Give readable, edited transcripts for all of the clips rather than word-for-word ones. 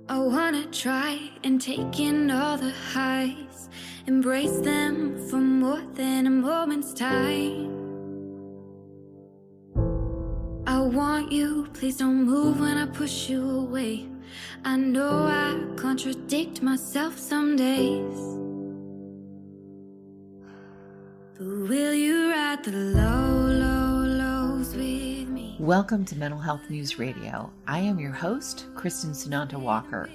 I wanna try and take in all the highs, embrace them for more than a moment's time. I want you, please don't move when I push you away. I know I contradict myself some days, but will you ride the lows with me? Welcome to Mental Health News Radio. I am your host, Kristin Walker.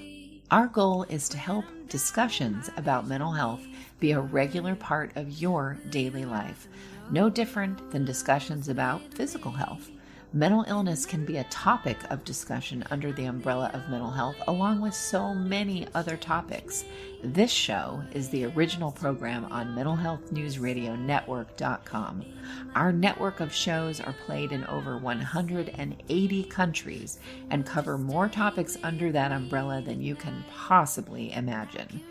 Our goal is to help discussions about mental health be a regular part of your daily life, no different than discussions about physical health. Mental illness can be a topic of discussion under the umbrella of mental health, along with so many other topics. This show is the original program on mentalhealthnewsradionetwork.com. Our network of shows are played in over 180 countries and cover more topics under that umbrella than you can possibly imagine.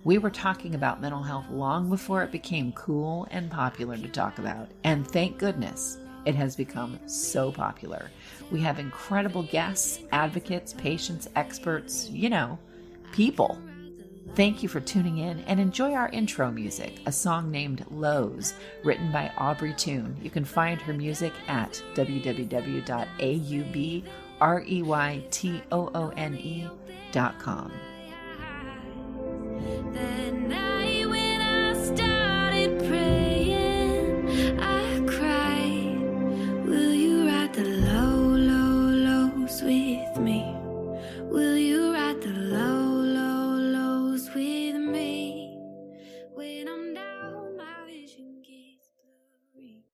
We were talking about mental health long before it became cool and popular to talk about, and thank goodness it has become so popular. We have incredible guests, advocates, patients, experts, people. Thank you for tuning in and enjoy our intro music, a song named Lows, written by Aubrey Toon. You can find her music at www.aubreytoone.com. That night when I started praying, I cried, will you ride the lows with me? Will you ride the lows with me? When I'm down, my vision gets blurry.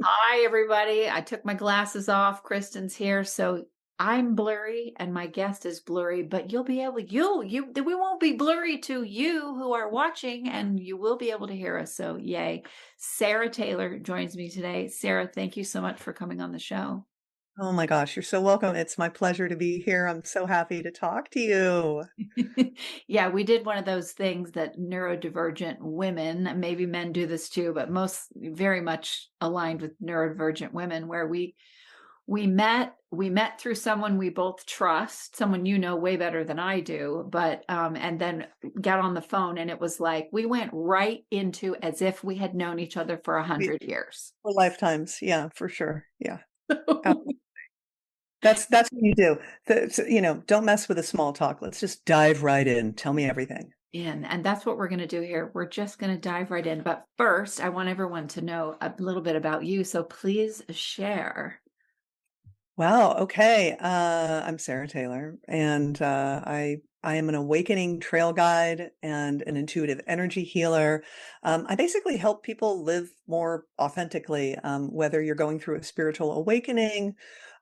Hi, everybody. I took my glasses off. Kristin's here, so I'm blurry and my guest is blurry, but you'll be able we won't be blurry to you who are watching, and you will be able to hear us. So yay. Sarah Taylor joins me today. Sarah, thank you so much for coming on the show. Oh my gosh, you're so welcome. It's my pleasure to be here. I'm so happy to talk to you. Yeah, we did one of those things that neurodivergent women, maybe men do this too, but most very much aligned with neurodivergent women, where we met through someone we both trust, someone way better than I do, but and then got on the phone, and it was like we went right into as if we had known each other for 100 years. For lifetimes. Yeah, for sure. Yeah. Absolutely. That's what you do. Don't mess with the small talk. Let's just dive right in. Tell me everything. And that's what we're going to do here. We're just going to dive right in. But first, I want everyone to know a little bit about you. So please share. Wow. Okay. I'm Sarah Taylor, and I am an awakening trail guide and an intuitive energy healer. I basically help people live more authentically, whether you're going through a spiritual awakening,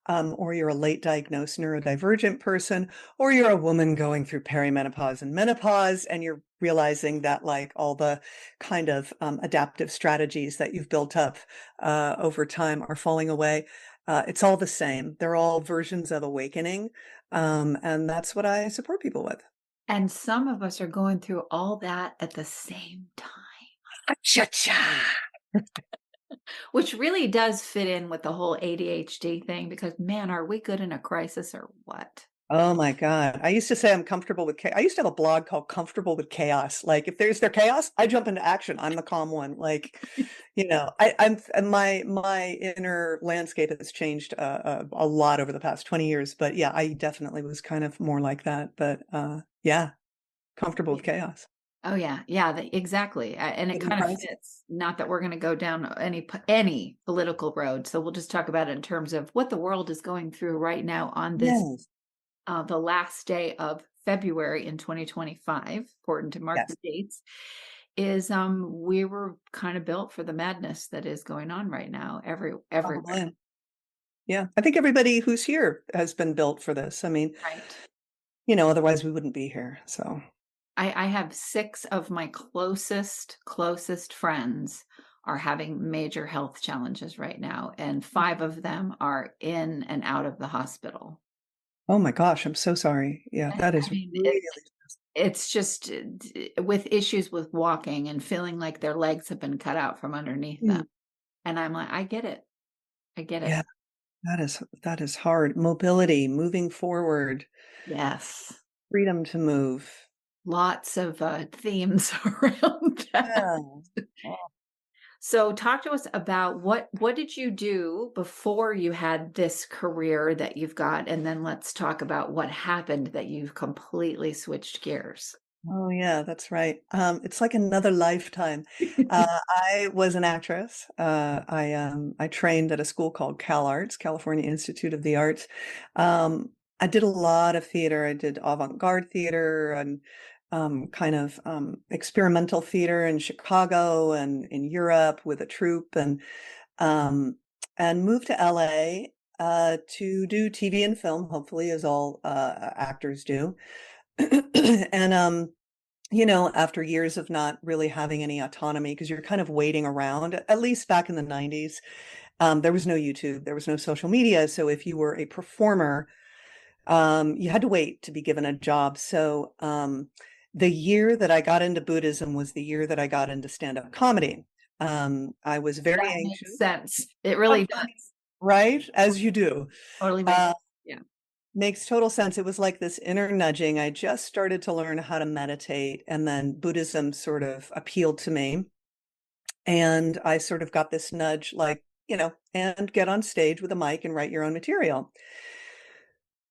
or you're a late diagnosed neurodivergent person, or you're a woman going through perimenopause and menopause, and you're realizing that like all the kind of adaptive strategies that you've built up over time are falling away. It's all the same. They're all versions of awakening. And that's what I support people with. And some of us are going through all that at the same time. Cha-cha. Which really does fit in with the whole ADHD thing, because man, are we good in a crisis or what? Oh my God. I used to say I'm comfortable with chaos. I used to have a blog called Comfortable with Chaos. Like if there's chaos, I jump into action. I'm the calm one. Like, my inner landscape has changed a lot over the past 20 years. But yeah, I definitely was kind of more like that. But yeah, comfortable with chaos. Oh yeah, yeah, exactly. And it Taking kind of crisis. fits. Not that we're going to go down any political road. So we'll just talk about it in terms of what the world is going through right now on this Yes. the last day of February in 2025, important to mark Yes. the dates, is we were kind of built for the madness that is going on right now everywhere. Probably. Yeah. I think everybody who's here has been built for this. I mean, Right. otherwise we wouldn't be here. So I have 6 of my closest friends are having major health challenges right now, and 5 of them are in and out of the hospital. oh my gosh, I'm so sorry. Yeah, that I is mean, really it's just with issues with walking and feeling like their legs have been cut out from underneath them. Mm, And I'm like, I get it. I get it. yeah. That is hard. Mobility, moving forward, Yes. freedom to move. Lots of themes around that. Yeah. So talk to us about what did you do before you had this career that you've got, and then let's talk about what happened that you've completely switched gears. Oh yeah, that's right. It's like another lifetime. I was an actress. I trained at a school called CalArts, California Institute of the Arts. I did a lot of theater. I did avant-garde theater and kind of experimental theater in Chicago and in Europe with a troupe, and moved to LA to do TV and film, hopefully, as all actors do. And after years of not really having any autonomy, because you're kind of waiting around, at least back in the 90s, there was no YouTube, there was no social media. So if you were a performer, you had to wait to be given a job. So the year that I got into Buddhism was the year that I got into stand-up comedy. I was very That makes anxious. sense. It really does. Right? As you do. Totally makes Uh, yeah. Makes total sense. It was like this inner nudging. I just started to learn how to meditate, and then Buddhism sort of appealed to me. And I sort of got this nudge, like, and get on stage with a mic and write your own material,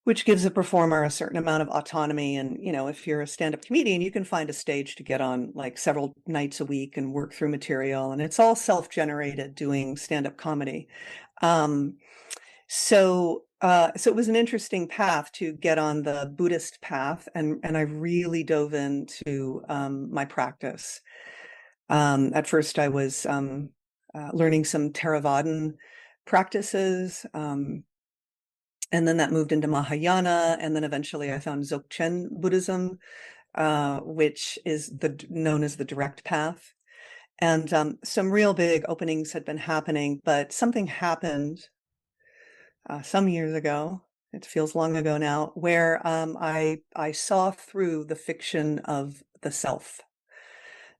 which gives a performer a certain amount of autonomy. And, if you're a stand-up comedian, you can find a stage to get on like several nights a week and work through material. And it's all self-generated doing stand-up comedy. Um, so it was an interesting path to get on the Buddhist path, and I really dove into my practice. At first, I was learning some Theravadan practices, and then that moved into Mahayana, and then eventually I found Dzogchen Buddhism, which is known as the direct path. And some real big openings had been happening, but something happened some years ago. It feels long ago now, where I saw through the fiction of the self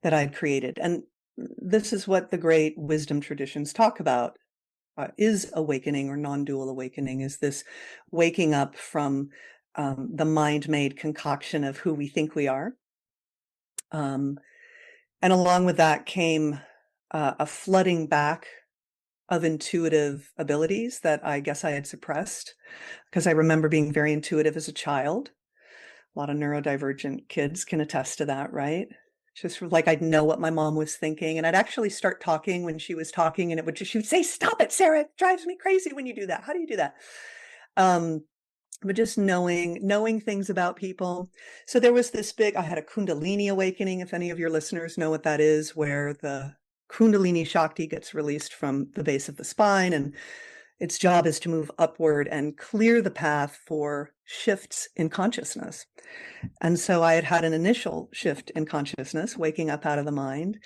that I'd created, and this is what the great wisdom traditions talk about: is awakening or non-dual awakening. Is this waking up from the mind-made concoction of who we think we are, um, and along with that came a flooding back of intuitive abilities that I guess I had suppressed, because I remember being very intuitive as a child. A lot of neurodivergent kids can attest to that, right? Just like I'd know what my mom was thinking, and I'd actually start talking when she was talking, and she would say, "Stop it, Sarah! It drives me crazy when you do that. How do you do that?" Um, but just knowing things about people. So there was this I had a Kundalini awakening, if any of your listeners know what that is, where the Kundalini Shakti gets released from the base of the spine, and its job is to move upward and clear the path for shifts in consciousness. And so I had had an initial shift in consciousness, waking up out of the mind,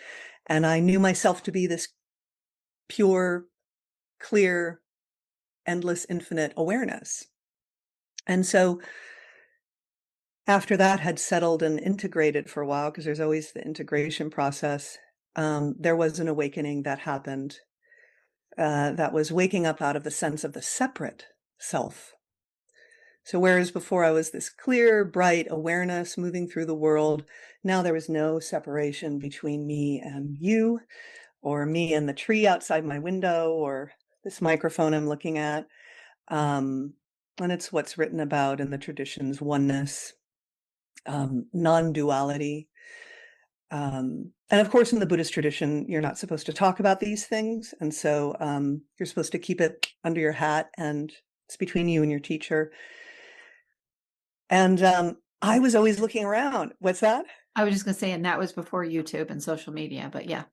and I knew myself to be this pure, clear, endless, infinite awareness. And so after that had settled and integrated for a while, because there's always the integration process, there was an awakening that happened, that was waking up out of the sense of the separate self. So whereas before I was this clear, bright awareness moving through the world, now there was no separation between me and you, or me and the tree outside my window, or this microphone I'm looking at. And it's what's written about in the traditions: oneness, non-duality. And of course, in the Buddhist tradition, you're not supposed to talk about these things. And so you're supposed to keep it under your hat, and it's between you and your teacher. And I was always looking around. What's that? I was just going to say, and that was before YouTube and social media, but yeah.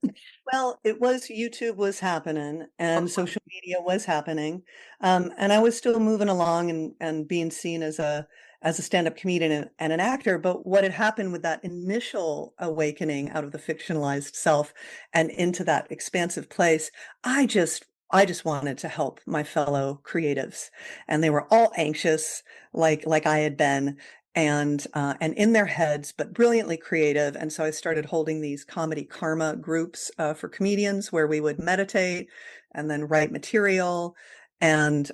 Well, it was YouTube was happening and social media was happening. And I was still moving along and being seen as a stand-up comedian and an actor. But what had happened with that initial awakening out of the fictionalized self and into that expansive place, I just wanted to help my fellow creatives. And they were all anxious, like I had been, and in their heads, but brilliantly creative. And so I started holding these comedy karma groups for comedians, where we would meditate and then write material And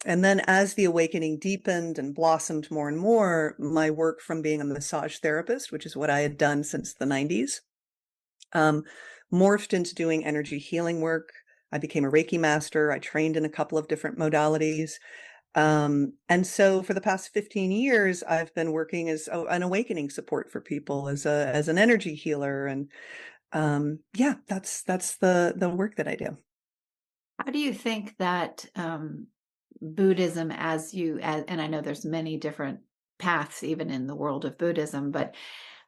then as the awakening deepened and blossomed more and more, my work from being a massage therapist, which is what I had done since the 90s, morphed into doing energy healing work. I became a Reiki master. I trained in a couple of different modalities. And so for the past 15 years, I've been working as an awakening support for people, as an energy healer. And yeah, that's the work that I do. How do you think that Buddhism, and I know there's many different paths even in the world of Buddhism, but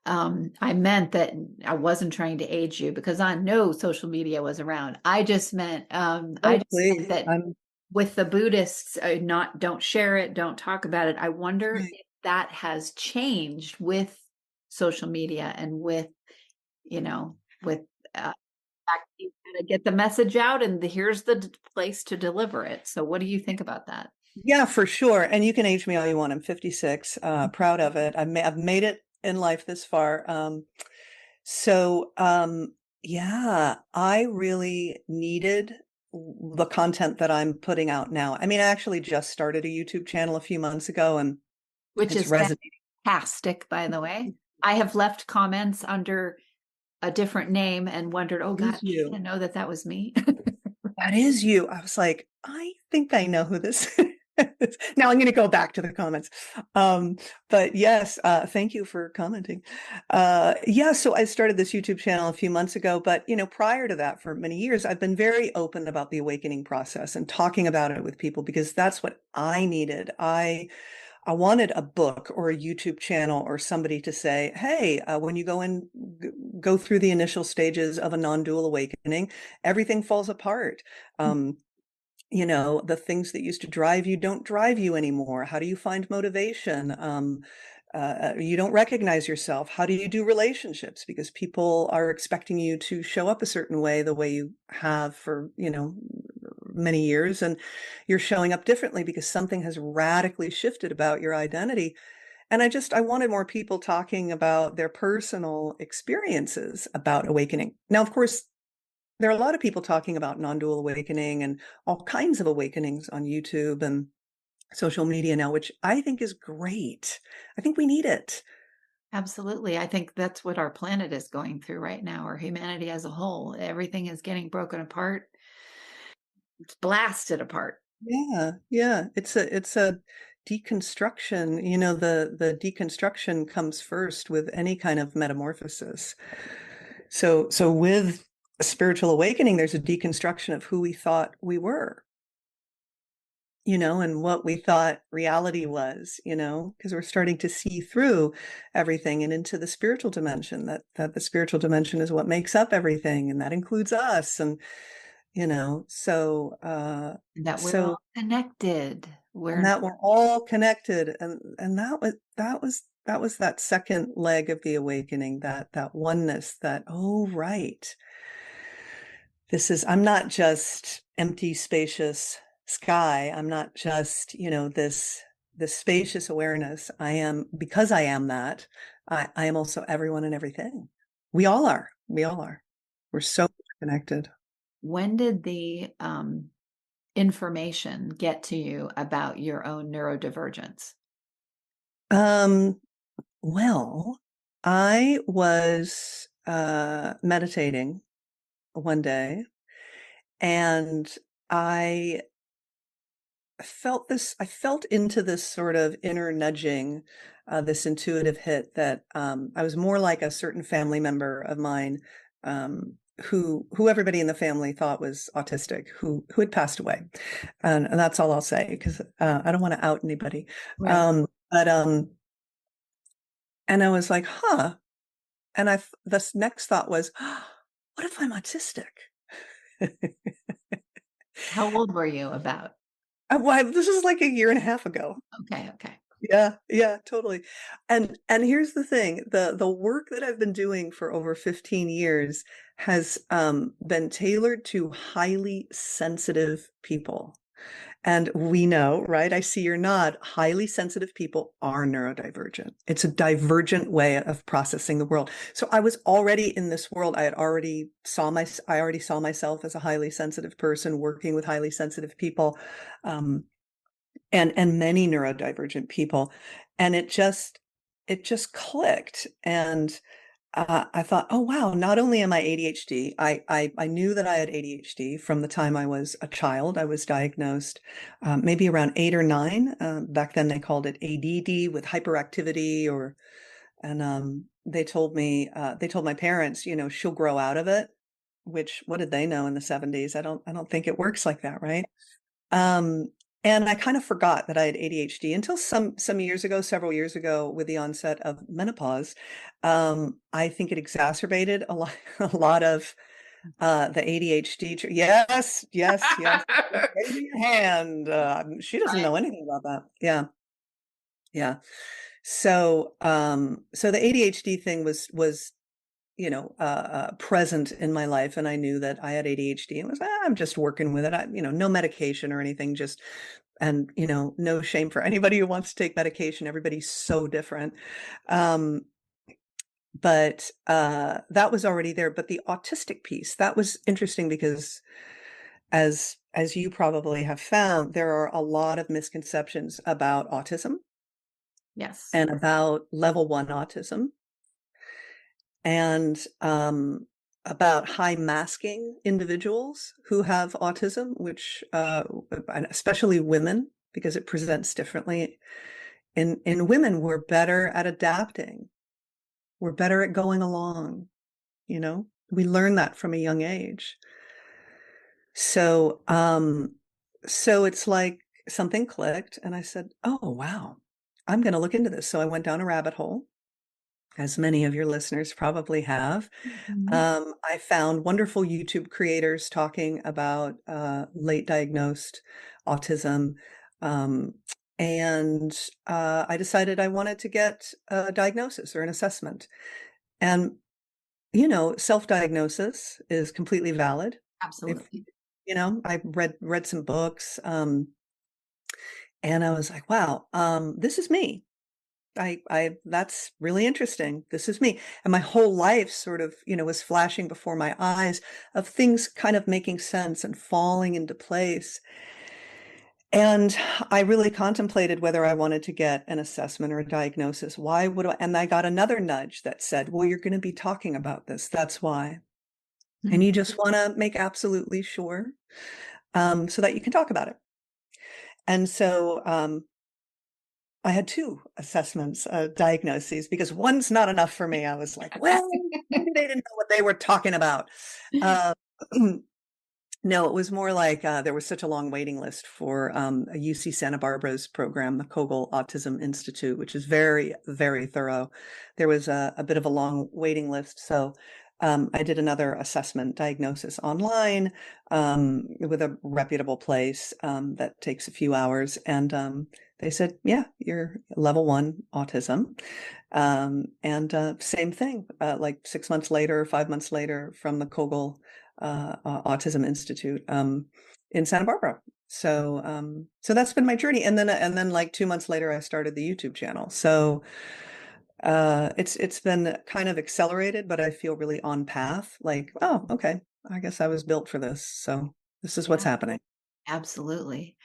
I meant that I wasn't trying to age you because I know social media was around. I just meant Oh, please. that with the Buddhists, don't share it, don't talk about it. I wonder Right. if that has changed with social media and with you gotta get the message out, and here's the place to deliver it. So, what do you think about that? Yeah, for sure. And you can age me all you want. I'm 56, proud of it. I've made it in life this far. Yeah, I really needed the content that I'm putting out now. I mean, I actually just started a YouTube channel a few months ago, and Which it's is resonating. fantastic, by the way. I have left comments under a different name and wondered, oh It is God, she you. didn't know that was me. That is you. I was like, I think I know who this is. Now I'm going to go back to the comments. But yes, thank you for commenting. Yeah, so I started this YouTube channel a few months ago, but prior to that, for many years, I've been very open about the awakening process and talking about it with people because that's what I needed. I wanted a book or a YouTube channel or somebody to say, hey, when you go through the initial stages of a non-dual awakening, everything falls apart. The things that used to drive you don't drive you anymore. How do you find motivation? You don't recognize yourself. How do you do relationships? Because people are expecting you to show up a certain way, the way you have for, many years, and you're showing up differently because something has radically shifted about your identity. And I wanted more people talking about their personal experiences about awakening. Now, of course, there are a lot of people talking about non-dual awakening and all kinds of awakenings on YouTube and social media now, which I think is great. I think we need it. Absolutely. I think that's what our planet is going through right now, or humanity as a whole. Everything is getting broken apart. It's blasted apart. Yeah, yeah. It's a deconstruction. The deconstruction comes first with any kind of metamorphosis. So with a spiritual awakening, there's a deconstruction of who we thought we were, and what we thought reality was, because we're starting to see through everything and into the spiritual dimension, that the spiritual dimension is what makes up everything, and that includes us. And, That we're so all connected. and that we're all connected. And that was that second leg of the awakening, that oneness, that, oh, right. I'm not just empty, spacious sky. I'm not just, this spacious awareness. Because I am that, I am also everyone and everything. We all are. We all are. We're so connected. When did the information get to you about your own neurodivergence? Well, I was meditating one day, and I I felt into this sort of inner nudging, this intuitive hit that I was more like a certain family member of mine, who everybody in the family thought was autistic, who had passed away. And that's all I'll say, because I don't want to out anybody. Right. But and I was like, huh. And this next thought was, what if I'm autistic? How old were you about? Why, this was like a year and a half ago. Okay, okay. Yeah, yeah, totally. And here's the thing, the work that I've been doing for over 15 years has been tailored to highly sensitive people. And we know, right? I see you're not. Highly sensitive people are neurodivergent. It's a divergent way of processing the world. So I was already in this world. I already saw myself as a highly sensitive person working with highly sensitive people, and many neurodivergent people. And it just clicked. And I thought, oh wow, not only am I ADHD, I knew that I had ADHD from the time I was a child. I was diagnosed maybe around 8 or 9. Back then they called it ADD with hyperactivity, and they told my parents, she'll grow out of it. Which, what did they know in the 70s? I don't think it works like that, right? Um, and I kind of forgot that I had ADHD until some years ago, several years ago, with the onset of menopause. I think it exacerbated a lot, a lot of the ADHD. Yes, yes, yes. Raise your hand. She doesn't Right. know anything about that. Yeah, yeah. So the ADHD thing was present in my life, and I knew that I had ADHD, and was, I'm just working with it. No medication or anything, and no shame for anybody who wants to take medication. Everybody's so different. Um, but that was already there. But the autistic piece, that was interesting because as you probably have found, there are a lot of misconceptions about autism Yes. and about level 1 autism, and about high masking individuals who have autism, which and especially women, because it presents differently. In women, we're better at adapting. We're better at going along. We learn that from a young age. So it's like something clicked, and I said, "Oh wow, I'm going to look into this." So I went down a rabbit hole, as many of your listeners probably have. Mhm. I found wonderful YouTube creators talking about late diagnosed autism. Um, and I decided I wanted to get a diagnosis or an assessment. And, self-diagnosis is completely valid. If, Absolutely. I read some books, and I was like, wow, this is me. That's really interesting. This is me. And my whole life sort of, was flashing before my eyes of things kind of making sense and falling into place. And I really contemplated whether I wanted to get an assessment or a diagnosis. Why would I? And I got another nudge that said, well, you're going to be talking about this. That's why. And Mhm. you just want to make absolutely sure, so that you can talk about it. And so, I had 2 assessments, diagnoses, because one's not enough for me. I was like, well, maybe they didn't know what they were talking about. Uh, no, it was more like there was such a long waiting list for a UC Santa Barbara's program, the Kogel Autism Institute, which is very, very thorough. There was a bit of a long waiting list. So I did another assessment diagnosis online, with a reputable place, that takes a few hours. And they said, yeah, you're level 1 autism. And same thing, like 6 months later, 5 months later, from the Kogel Autism Institute, in Santa Barbara. So that's been my journey. And then like 2 months later, I started the YouTube channel. So it's been kind of accelerated, but I feel really on path. Like, oh, okay, I guess I was built for this. So this is what's Yeah, happening. absolutely.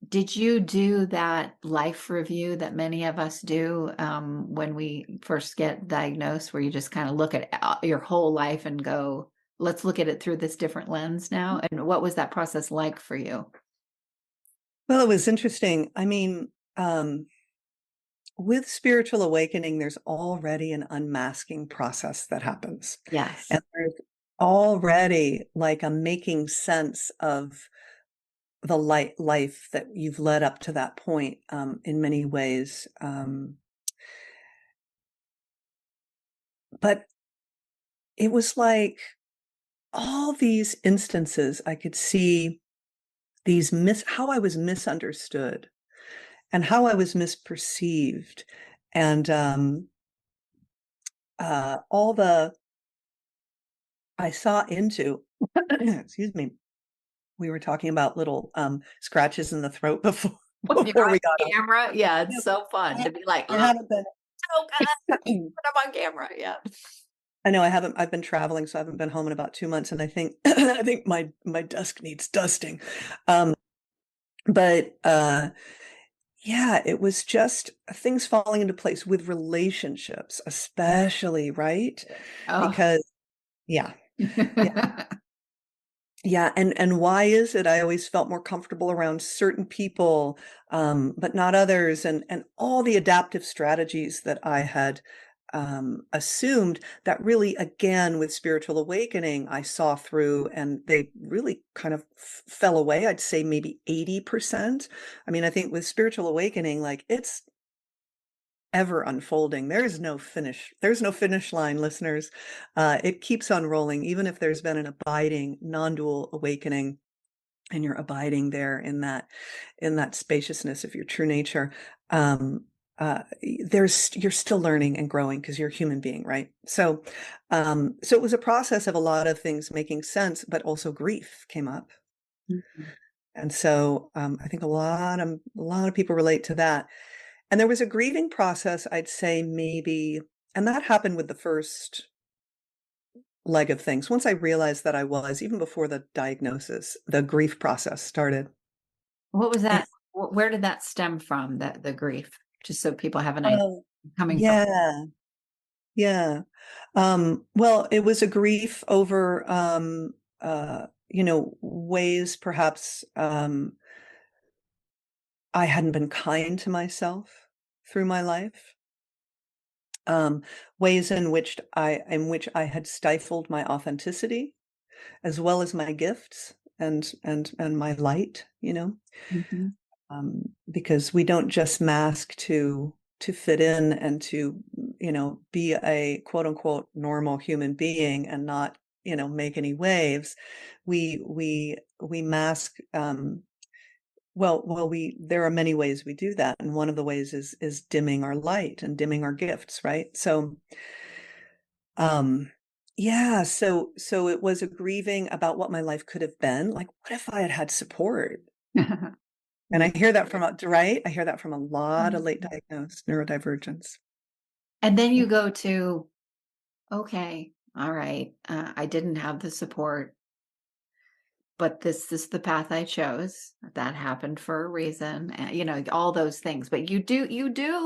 Did you do that life review that many of us do when we first get diagnosed, where you just kind of look at your whole life and go, let's look at it through this different lens now? And what was that process like for you? Well, it was interesting. I mean, with spiritual awakening, there's already an unmasking process that happens. Yes. And there's already like a making sense of the life that you've led up to that point, in many ways. But it was like all these instances I could see how I was misunderstood and how I was misperceived, and all the I saw into excuse me, we were talking about little scratches in the throat before When you're before on we got on. camera, yeah, Yeah, it's so fun to be like, I look, haven't been. so good. Put 'em on camera. Yeah. I know I haven't. I've been traveling, so I haven't been home in about 2 months, and I think I think my desk needs dusting. Um, but yeah, it was just things falling into place with relationships, especially, right? Oh. Because yeah, yeah. Yeah, and why is it I always felt more comfortable around certain people, but not others, and all the adaptive strategies that I had assumed that really, again, with spiritual awakening, I saw through, and they really kind of fell away. I'd say maybe 80%. I mean, I think with spiritual awakening, like it's ever unfolding. There's no finish. There's no finish line, listeners. It keeps on rolling, even if there's been an abiding non-dual awakening, and you're abiding there in that spaciousness of your true nature. You're still learning and growing because you're a human being, right? So it was a process of a lot of things making sense, but also grief came up. Mhm. And so I think a lot of people relate to that. And there was a grieving process, I'd say maybe, and that happened with the first leg of things. Once I realized that I was, even before the diagnosis, the grief process started. What was And, that? Where did that stem from, that the grief? Just so people have an idea oh, coming from. yeah, yeah. Well, it was a grief over, ways perhaps I hadn't been kind to myself through my life. um, Ways in which I had stifled my authenticity as well as my gifts and my light, Mhm. because we don't just mask to fit in and to be a quote unquote normal human being and not make any waves. We mask. We there are many ways we do that, and one of the ways is dimming our light and dimming our gifts, right? Um, yeah, so it was a grieving about what my life could have been. Like, what if I had had support? And Yeah. I hear that right? I hear that from a lot of late Mhm. diagnosed neurodivergents. And then you go to, okay, all right, I didn't have the support, but this is the path I chose. That happened for a reason, all those things. But you do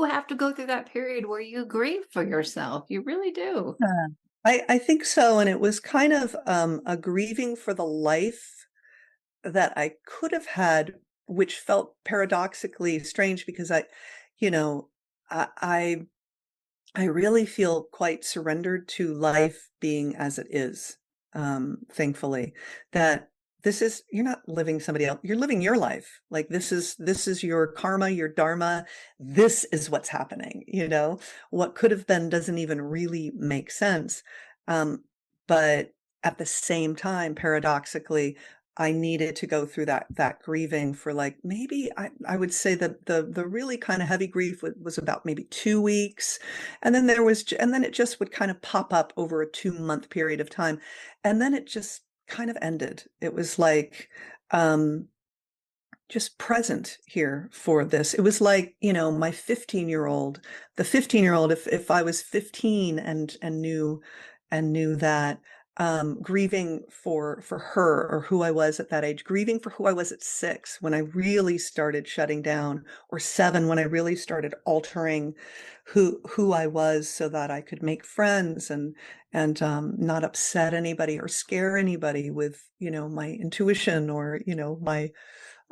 have to go through that period where you grieve for yourself. You really do. Yeah. I think so, and it was kind of a grieving for the life that I could have had, which felt paradoxically strange because you know, I I really feel quite surrendered to life being as it is, thankfully, that you're not living somebody else, you're living your life. Like this is your karma, your dharma. This is what's happening, What could have been doesn't even really make sense. But at the same time, paradoxically, I needed to go through that grieving for like maybe I would say that the really kind of heavy grief was about maybe 2 weeks, and then and then it just would kind of pop up over a 2 month period of time, and then it just kind of ended. It was like just present here for this. It was like, my 15-year-old, the 15-year-old, if I was 15 and knew that, grieving for her or who I was at that age, grieving for who I was at 6 when I really started shutting down, or 7 when I really started altering who I was so that I could make friends and not upset anybody or scare anybody with, my intuition or, Your my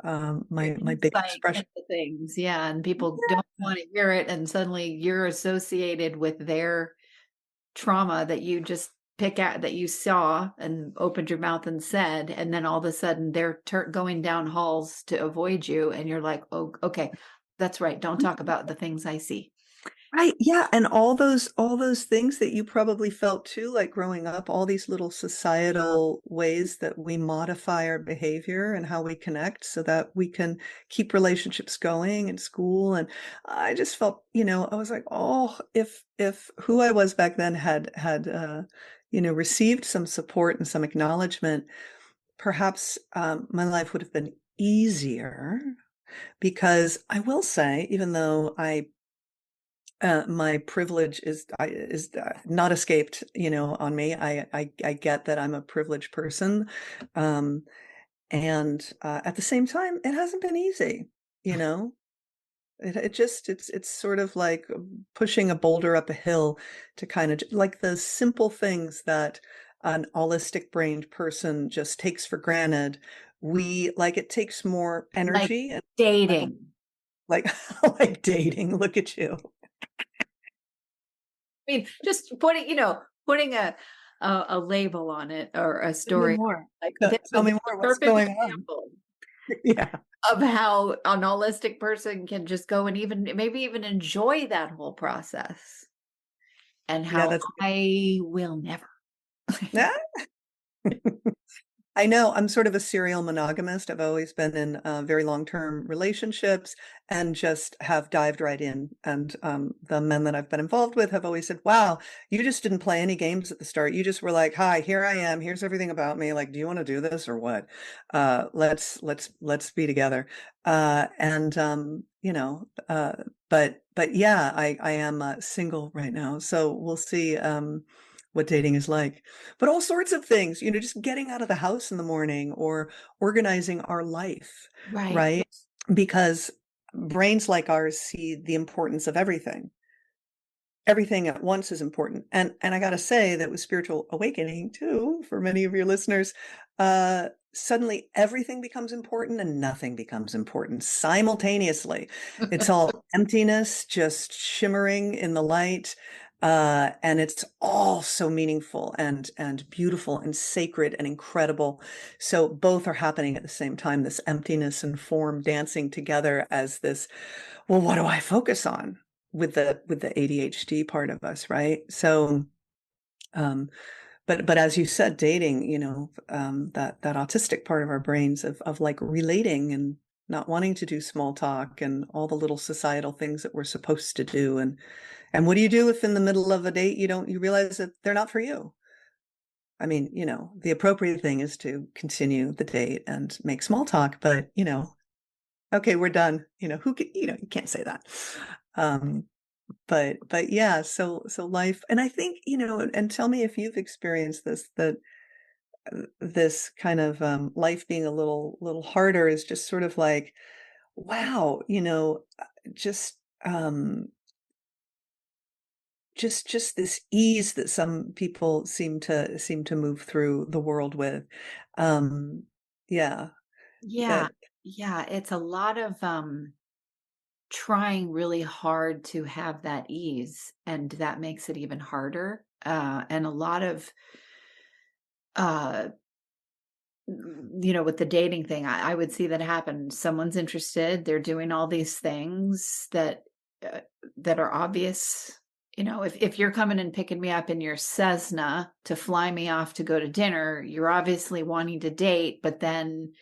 big insight expression. into things, yeah, and people don't want to hear it, and suddenly you're associated with their trauma that you just pick out, that you saw and opened your mouth and said, and then all of a sudden they're going down halls to avoid you, and you're like, oh, okay, that's right. Don't talk about the things I see. Right, yeah, and all those things that you probably felt too, like growing up, all these little societal ways that we modify our behavior and how we connect so that we can keep relationships going in school. And I just felt, I was like, oh, if who I was back then had received some support and some acknowledgement, perhaps my life would have been easier, because I will say, even though my privilege is not escaped, on me. I get that I'm a privileged person, um, and at the same time, it hasn't been easy. You know, it's sort of like pushing a boulder up a hill, to kind of like the simple things that an holistic brained person just takes for granted. It takes more Like energy, and dating. like like dating. Look at you. I mean, just putting a label on it or a Tell me story. more. Like Tell me this is more. a What's perfect going on? example Yeah. of how an holistic person can just go and maybe even enjoy that whole process, and Yeah, how that's I will never. yeah. I know, I'm sort of a serial monogamist. I've always been in very long-term relationships, and just have dived right in. And the men that I've been involved with have always said, "Wow, you just didn't play any games at the start. You just were like, 'Hi, here I am. Here's everything about me. Like, do you want to do this or what? Let's be together." And but yeah, I am single right now, so we'll see what dating is like. But all sorts of things, just getting out of the house in the morning, or organizing our life, Right. right? Because brains like ours see the importance of everything. Everything at once is important. And I got to say that with spiritual awakening too, for many of your listeners, suddenly everything becomes important and nothing becomes important simultaneously. It's all emptiness, just shimmering in the light. And it's all so meaningful and beautiful and sacred and incredible. So both are happening at the same time, this emptiness and form dancing together as this, well, what do I focus on? With the ADHD part of us, right? So, um, but as you said, dating, that autistic part of our brains of like relating and not wanting to do small talk and all the little societal things that we're supposed to do. And what do you do if in the middle of a date you realize that they're not for you? I mean, the appropriate thing is to continue the date and make small talk, but okay, we're done. Who can, you can't say that. Um, but yeah, so life, and I think, and tell me if you've experienced this, that this kind of life being a little harder is just sort of like, wow, just um just this ease that some people seem to move through the world with. um yeah, Yeah. that Yeah. It's a lot of trying really hard to have that ease, and that makes it even harder. And a lot of uh with the dating thing, I would see that happen. Someone's interested, they're doing all these things uh, that are obvious. If you're coming and picking me up in your Cessna to fly me off to go to dinner, you're obviously wanting to date, but then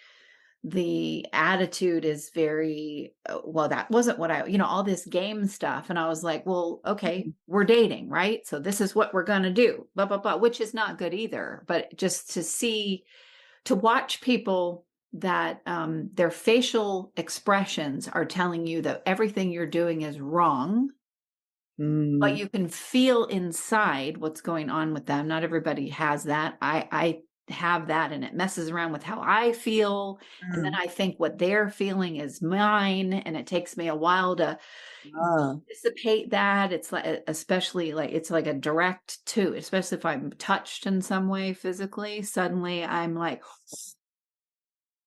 the attitude is very, well, that wasn't what all this game stuff. And I was like, well, okay, we're dating, right? So this is what we're going to do, blah, blah, blah, which is not good either. But just to watch people that their facial expressions are telling you that everything you're doing is wrong, but mm, you can feel inside what's going on with them. Not everybody has that. I have that, and it messes around with how I feel. And then mm, I think what they're feeling is mine. And it takes me a while to ah, dissipate that. It's like, especially like, it's like a direct too, especially if I'm touched in some way physically. Suddenly I'm like,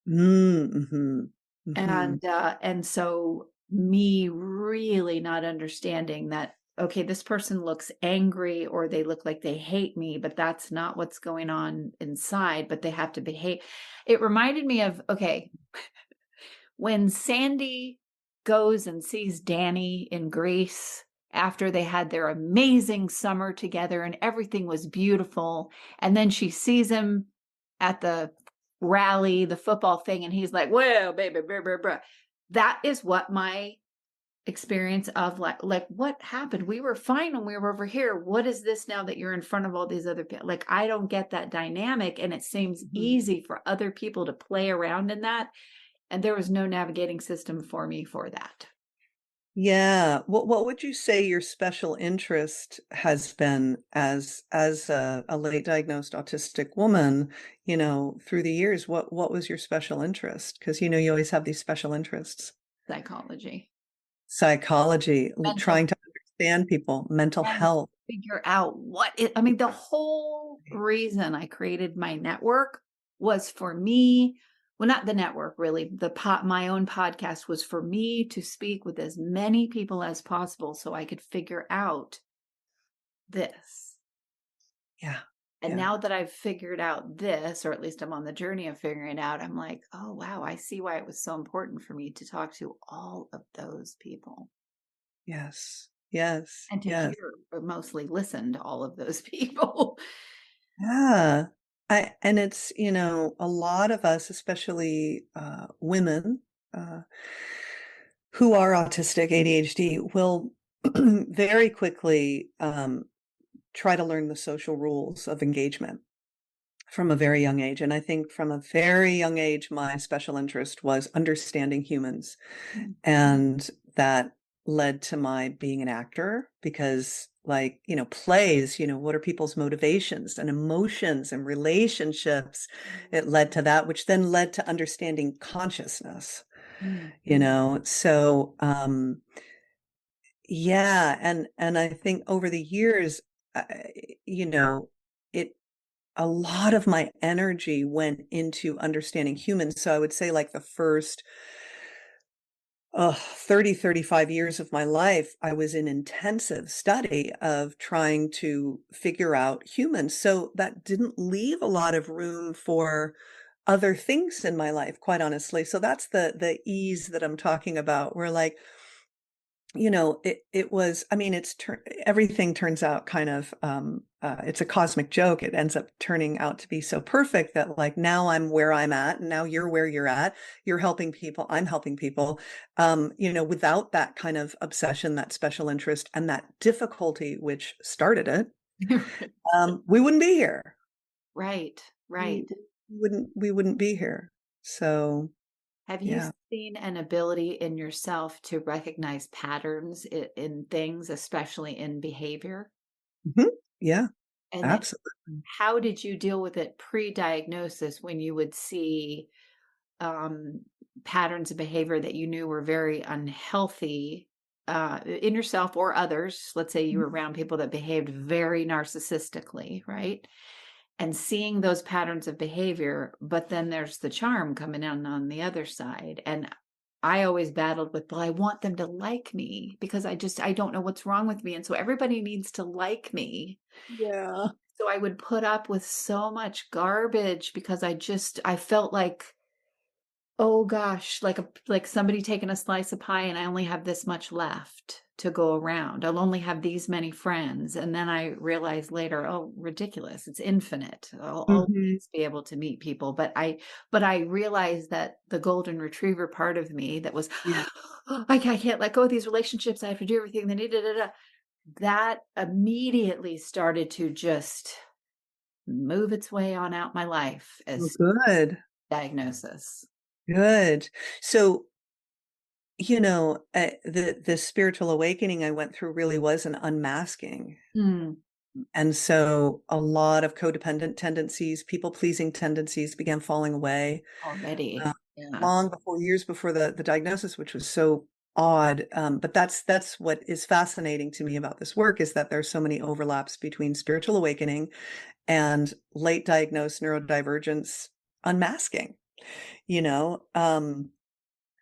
mhm, mhm. and so me really not understanding that, okay, this person looks angry or they look like they hate me, but that's not what's going on inside, but they have to behave. It reminded me of, okay, when Sandy goes and sees Danny in Greece after they had their amazing summer together and everything was beautiful, and then she sees him at the rally, the football thing, and he's like, well, baby, blah, blah, blah. That is what my experience of like what happened? We were fine when we were over here. What is this now that you're in front of all these other people? Like, I don't get that dynamic, and it seems easy for other people to play around in that. And there was no navigating system for me for that. Yeah. What would you say your special interest has been as a late diagnosed autistic woman, through the years? What was your special interest? Because you always have these special interests. Psychology, Psychology, mental, trying to understand people, mental trying to health. figure out what it, I mean, the whole reason I created my network was for me. Well, not the network, really. My own podcast was for me to speak with as many people as possible so I could figure out this. Yeah. And Yeah. now that I've figured out this, or at least I'm on the journey of figuring it out, I'm like, oh, wow, I see why it was so important for me to talk to all of those people. Yes. Yes. And to Yes. hear, but mostly listen to all of those people. Yeah. And it's, a lot of us, especially women who are autistic, ADHD, will very quickly try to learn the social rules of engagement from a very young age. And I think from a very young age, my special interest was understanding humans. And that led to my being an actor because, like, plays, what are people's motivations and emotions and relationships? It led to that, which then led to understanding consciousness, So, yeah. And I think over the years, you know, it, a lot of my energy went into understanding humans. So I would say like the first 30, 35 years of my life, I was in intensive study of trying to figure out humans. So that didn't leave a lot of room for other things in my life, quite honestly. So that's the ease that I'm talking about, where like, it was, I mean, everything turns out kind of, it's a cosmic joke. It ends up turning out to be so perfect that like now I'm where I'm at and now you're where you're at. You're helping people. I'm helping people. Without that kind of obsession, that special interest and that difficulty, which started it, we wouldn't be here. Right, We right. we wouldn't be here. So, Have you yeah. seen an ability in yourself to recognize patterns in things, especially in behavior? Mhm. Yeah, And absolutely. how did you deal with it pre-diagnosis when you would see um, patterns of behavior that you knew were very unhealthy in yourself or others? Let's say you were around people that behaved very narcissistically, right? And seeing those patterns of behavior, but then there's the charm coming in on the other side. And I always battled with, well, I want them to like me because I don't know what's wrong with me. And so everybody needs to like me. Yeah. So I would put up with so much garbage because I felt like, oh gosh, like somebody taking a slice of pie and I only have this much left to go around. I'll only have these many friends. And then I realized later, oh, ridiculous. It's infinite. I'll Mhm. always be able to meet people. But I realized that the golden retriever part of me that was, Yeah. I can't let go of these relationships. I have to do everything they need. That immediately started to just move its way on out my life Well, as good. diagnosis. Good. So, the spiritual awakening I went through really was an unmasking. Mm, And so a lot of codependent tendencies, people-pleasing tendencies began falling away, uh, already. Yeah. long before years before the diagnosis, which was so odd. But that's what is fascinating to me about this work is that there's so many overlaps between spiritual awakening and late diagnosed neurodivergence unmasking, you know?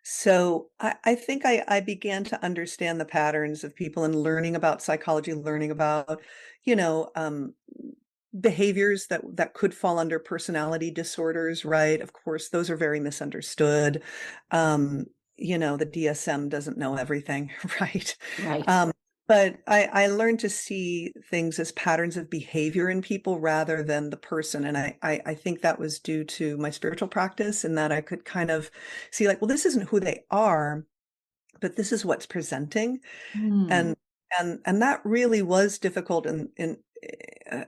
So I think I began to understand the patterns of people and learning about psychology, learning about, you know, um, behaviors that could fall under personality disorders, right? Of course, those are very misunderstood. Um, the DSM doesn't know everything, right? Right. Um, but I learned to see things as patterns of behavior in people rather than the person. And I think that was due to my spiritual practice and that I could kind of see like, well, this isn't who they are. but this is what's presenting. Hmm. And that really was difficult in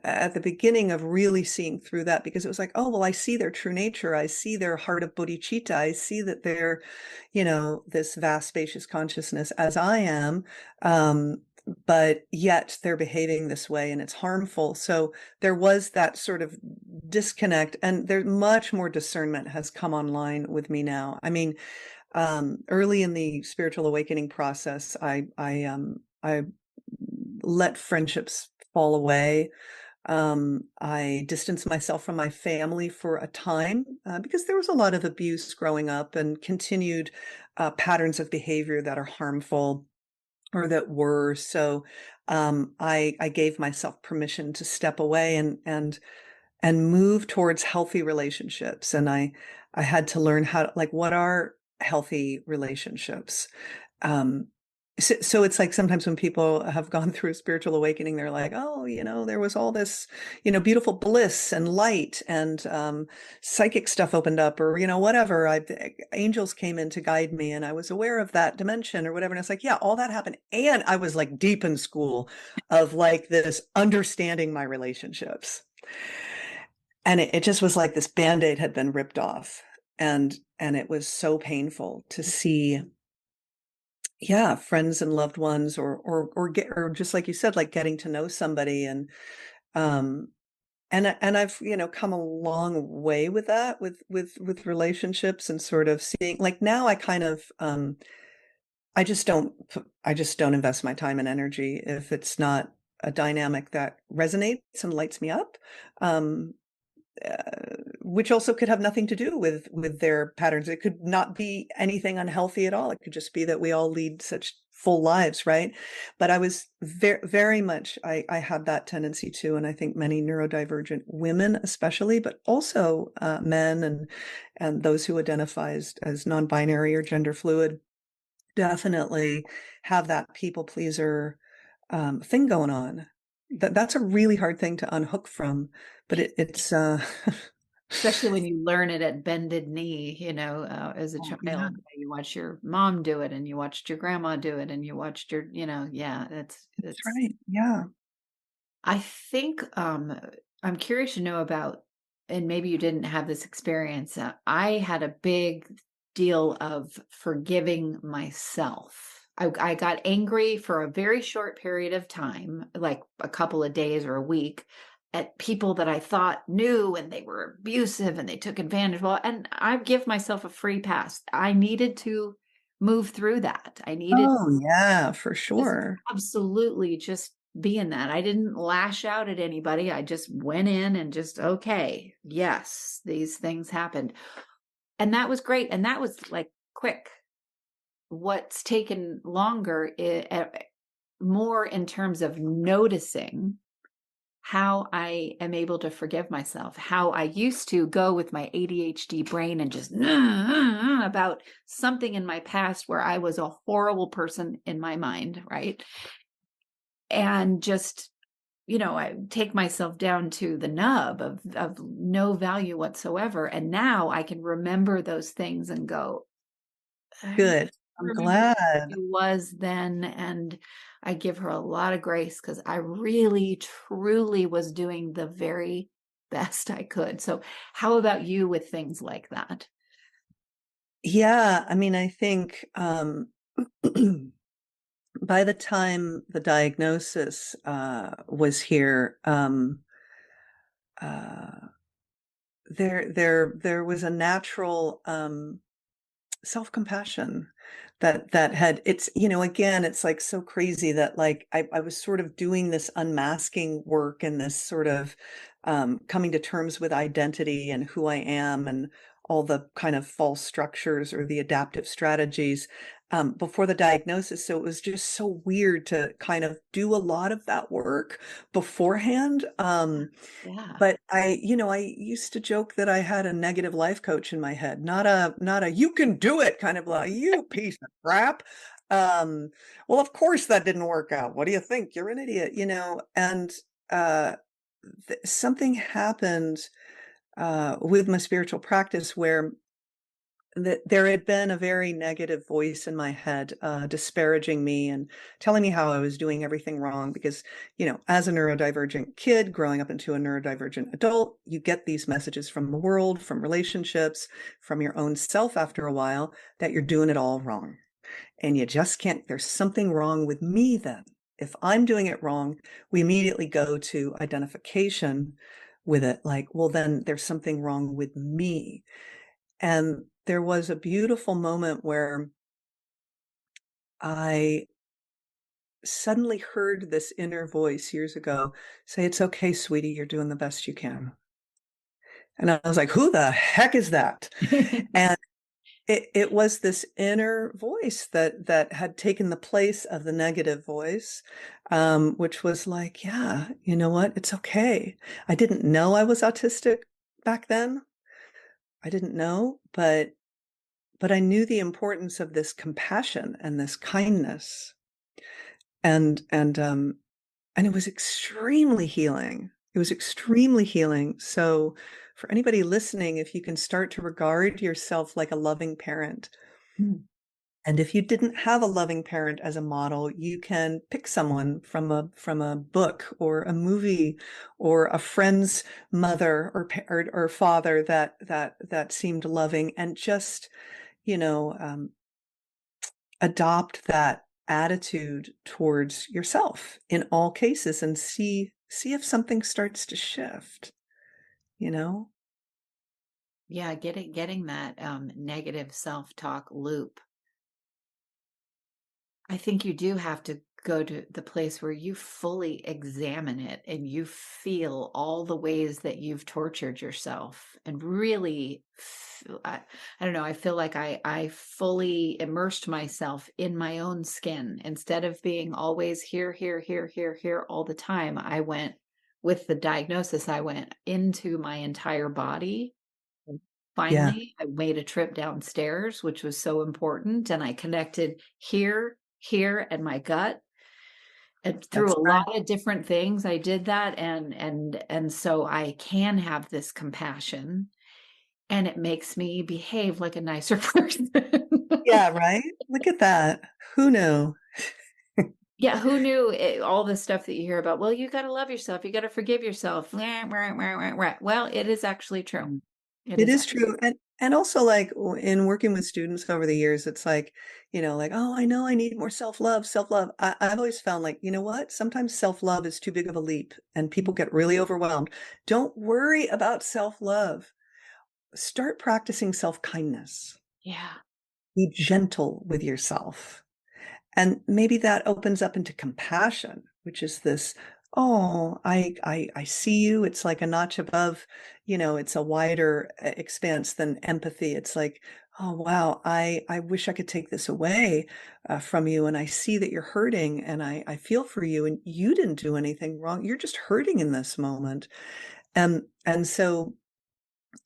at the beginning of really seeing through that, because it was like, oh, well, I see their true nature. I see their heart of bodhicitta. I see that they're, this vast, spacious consciousness as I am. But yet they're behaving this way and it's harmful. So there was that sort of disconnect, and there's much more discernment has come online with me now. I mean, early in the spiritual awakening process, I let friendships fall away. I distanced myself from my family for a time because there was a lot of abuse growing up and continued patterns of behavior that are harmful or that were. So I gave myself permission to step away and move towards healthy relationships. And I had to learn how to, like, what are healthy relationships? Um, so it's like sometimes when people have gone through a spiritual awakening, they're like, oh, there was all this, beautiful bliss and light, and psychic stuff opened up, or, whatever. Angels came in to guide me and I was aware of that dimension or whatever. And it's like, yeah, all that happened. And I was like deep in school of like this understanding my relationships. And it just was like this Band-Aid had been ripped off. And it was so painful to see, yeah, friends and loved ones, or just like you said, like getting to know somebody. Um and I've, come a long way with that, with relationships, and sort of seeing, like, now I kind of I just don't invest my time and energy if it's not a dynamic that resonates and lights me up. Um which also could have nothing to do with their patterns. It could not be anything unhealthy at all. It could just be that we all lead such full lives, right? But I was very much, I had that tendency too, and I think many neurodivergent women, especially, but also men and those who identify as non-binary or gender fluid, definitely have that people pleaser thing going on. That's a really hard thing to unhook from, but it's Especially when you learn it at bended knee, as a Oh, yeah, child. You watch your mom do it, and you watched your grandma do it, and you watched your, yeah, that's it's, right. Yeah. I think, I'm curious to know about, and maybe you didn't have this experience. I had a big deal of forgiving myself. I got angry for a very short period of time, like a couple of days or a week, at people that I thought knew, and they were abusive and they took advantage. Well, and I give myself a free pass. I needed to move through that. I needed Oh, yeah, for just sure. absolutely just be in that. I didn't lash out at anybody. I just went in and just, okay, yes, these things happened. And that was great. And that was like quick. What's taken longer, more in terms of noticing how I am able to forgive myself, how I used to go with my ADHD brain and just about something in my past where I was a horrible person in my mind, right? And just, I take myself down to the nub of no value whatsoever. And now I can remember those things and go, I Good. I'm remember glad. who she was then, and I give her a lot of grace because I really, truly was doing the very best I could. So, how about you with things like that? Yeah, I mean, I think, by the time the diagnosis, was here, uh, there was a natural, self-compassion that had it's again, it's like so crazy that, like, I was sort of doing this unmasking work and this sort of coming to terms with identity and who I am and all the kind of false structures or the adaptive strategies before the diagnosis. So it was just so weird to kind of do a lot of that work beforehand. Yeah. But I used to joke that I had a negative life coach in my head, not a "you can do it" kind of like, "You piece of crap." Um, well, of course that didn't work out. What do you think? You're an idiot, And uh, something happened with my spiritual practice where that there had been a very negative voice in my head, disparaging me and telling me how I was doing everything wrong. Because, as a neurodivergent kid growing up into a neurodivergent adult, you get these messages from the world, from relationships, from your own self after a while, that you're doing it all wrong. And you just can't, there's something wrong with me then. If I'm doing it wrong, we immediately go to identification with it, like, well, then there's something wrong with me. And there was a beautiful moment where I suddenly heard this inner voice years ago say, "It's okay, sweetie, you're doing the best you can." And I was like, who the heck is that? And it was this inner voice that had taken the place of the negative voice, which was like, yeah, you know what? It's okay. I didn't know I was autistic back then. I didn't know, but I knew the importance of this compassion and this kindness. And it was extremely healing. It was extremely healing. So for anybody listening, if you can start to regard yourself like a loving parent, and if you didn't have a loving parent as a model, you can pick someone from a book or a movie or a friend's mother or father that seemed loving, and just, adopt that attitude towards yourself in all cases, and see if something starts to shift, you know? Yeah, getting that negative self-talk loop. I think you do have to go to the place where you fully examine it and you feel all the ways that you've tortured yourself, and really, I don't know, I feel like I fully immersed myself in my own skin instead of being always here, here, here, here, here all the time. I went with the diagnosis, I went into my entire body. Yeah, Finally, I made a trip downstairs, which was so important, and I connected here, and my gut. And through that's a right. lot of different things, I did that, and so I can have this compassion, and it makes me behave like a nicer person. Yeah, right? Look at that. Who knew? Yeah, who knew all the stuff that you hear about? Well, you got to love yourself. You got to forgive yourself. Rah, rah, rah, rah, rah. Well, it is actually true. It It is is actually. true. And also, like, in working with students over the years, it's like, like, oh, I know I need more self-love, self-love. I've always found, like, you know what? Sometimes self-love is too big of a leap and people get really overwhelmed. Don't worry about self-love. Start practicing self-kindness. Yeah. Be gentle with yourself. And maybe that opens up into compassion, which is this, oh, I see you. It's like a notch above, it's a wider expanse than empathy. It's like, oh, wow, I wish I could take this away from you. And I see that you're hurting, and I feel for you, and you didn't do anything wrong. You're just hurting in this moment. And so,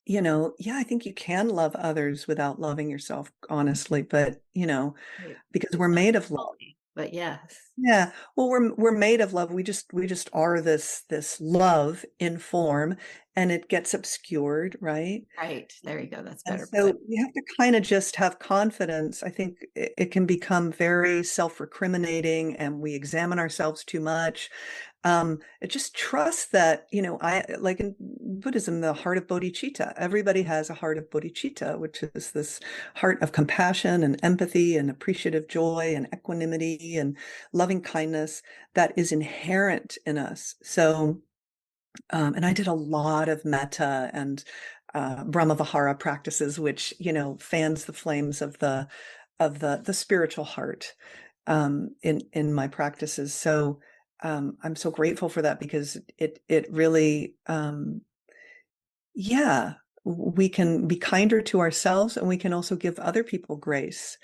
yeah, I think you can love others without loving yourself, honestly, but, Right. because we're made of love. Slowly, but yes. Yeah. Well, we're made of love. We just are this love in form, and it gets obscured, right? Right. There you go. That's And better so put. we have to kind of just have confidence. I think it can become very self-recriminating, and we examine ourselves too much. Just trust that, I like in Buddhism, the heart of bodhicitta. Everybody has a heart of bodhicitta, which is this heart of compassion and empathy and appreciative joy and equanimity and loving kindness that is inherent in us. So, and I did a lot of metta and Brahmavihara practices, which, fans the flames of the spiritual heart in my practices. So I'm so grateful for that, because it really, yeah, we can be kinder to ourselves, and we can also give other people grace.